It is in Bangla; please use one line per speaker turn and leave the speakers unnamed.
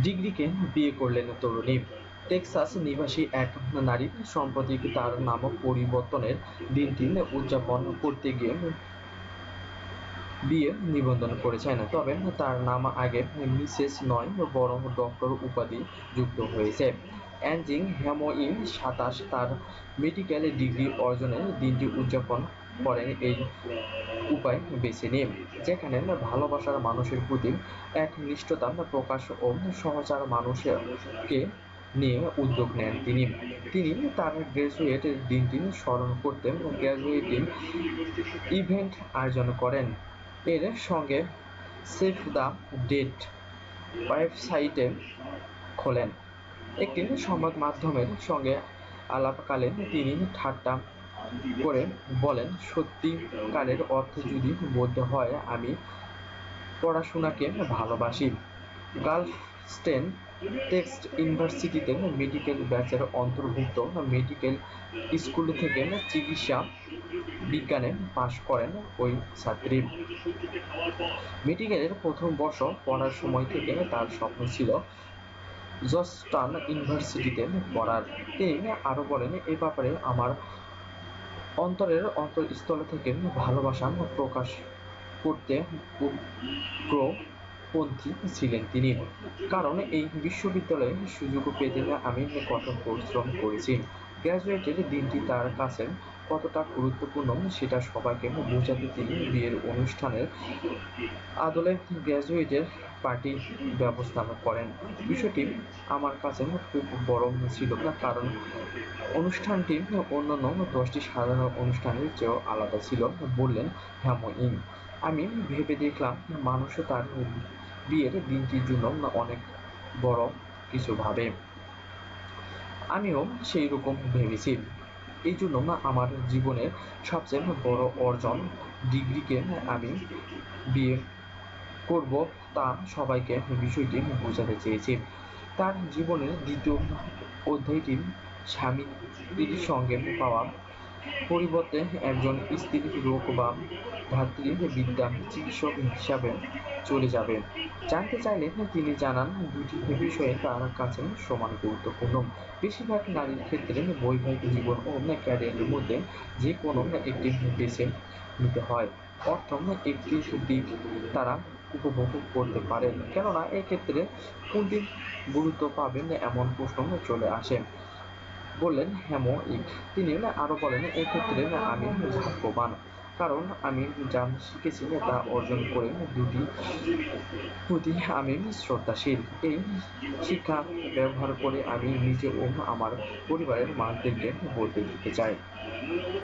ডিগ্রিকে বিয়ে করলেন তরুণী। টেক্সাস নিবাসী এক নারী সম্প্রতি তার নাম পরিবর্তনের দিনটি উদযাপন করতে গিয়ে বিয়ে নিবন্ধন করেছেন। তবে তার নাম আগে মিসেস নয়, বরং ডক্টর উপাধি যুক্ত হয়েছে। অ্যাঞ্জিং হ্যামোইন ২৭ তার মেডিকেল ডিগ্রি অর্জনের দিনটি উদযাপন করেন এই উপায় বেছে নিন, যেখানে ভালোবাসার মানুষের প্রতি এক নিষ্ঠতা প্রকাশ ও সহচার মানুষকে নিয়ে উদ্যোগ নেন তিনি। তার গ্র্যাজুয়েট দিনটি স্মরণ করতে গ্র্যাজুয়েটিং ইভেন্ট আয়োজন করেন। এর সঙ্গে সেভ দ্য ডেট ওয়েবসাইটে খোলেন। একটি সংবাদ মাধ্যমের সঙ্গে আলাপকালে তিনি ঠাট্টা করে বলেন, সত্যিকারের অর্থে যদি বলতে হয়, আমি পড়াশোনাকে ভালোবাসি। গালফস্টেন টেক্সট ইউনিভার্সিটিতে মেডিকেল ব্যাচের অন্তর্ভুক্ত মেডিকেল স্কুল থেকে চিকিৎসা বিজ্ঞানে পাশ করেন ওই ছাত্রী। মেডিকেলের প্রথম বর্ষ পড়ার সময় থেকে তার স্বপ্ন ছিল জর্জটাউন ইউনিভার্সিটিতে পড়ার। তিনি আরও বলেন, এ ব্যাপারে আমার অন্তরের অন্তঃস্থল থেকে ভালোবাসা প্রকাশ করতে উগ্রপন্থী ছিলেন তিনি। কারণ এই বিশ্ববিদ্যালয়ে সুযোগ পেতে আমি কঠোর পরিশ্রম করেছি। গ্র্যাজুয়েটের দিনটি তার কাছে কতটা গুরুত্বপূর্ণ সেটা সবাইকে বোঝাতে তিনি বিয়ের অনুষ্ঠানের আদলে গ্র্যাজুয়েটের পার্টি ব্যবস্থা করেন। বিষয়টি আমার কাছে খুব বড় ছিল না, কারণ অনুষ্ঠানটি অন্যান্য 10টি সাধারণ অনুষ্ঠানের চেয়েও আলাদা ছিল, বললেন হ্যামোইন। আমি ভেবে দেখলাম, মানুষ তার বিয়ের দিনটির জন্য অনেক বড় কিছু ভাবে। আমিও সেই রকম ভেবেছি। এই জন্য আমার জীবনের সবচেয়ে বড় অর্জন ডিগ্রিকে আমি বিয়ে করব তা সবাইকে বিষয়টি বোঝাতে চেয়েছি। তার জীবনের দ্বিতীয় অধ্যায়টি স্বামীর সঙ্গে পাওয়া পরিবর্তে একজন স্ত্রীর রোগ বা ধাত্রীবিদ্যা চিকিৎসক হিসাবে চলে যাবে। জানতে চাইলে তিনি জানান, দুটি বিষয়ে তার কাছে সমান গুরুত্বপূর্ণ। বেশিরভাগ নারীর ক্ষেত্রে বৈবাহিক জীবন ও ক্যারিয়ারের মধ্যে যে কোনো একটি বেছে নিতে হয়। অর্থ একটি দিক তারা উপভোগ করতে পারেন, কেননা এক্ষেত্রে কোনটি গুরুত্ব পাবেন এমন প্রশ্ন চলে আসে, বললেন হ্যামোইন। তিনি আরও বলেন, এক্ষেত্রে আমি ভাগ্যবান, কারণ আমি যা শিখেছি তা অর্জন করে দুটি প্রতি আমি শ্রদ্ধাশীল। এই শিক্ষা ব্যবহার করে আমি নিজে ও আমার পরিবারের মানুষদেরকে বলতে দিতে চাই।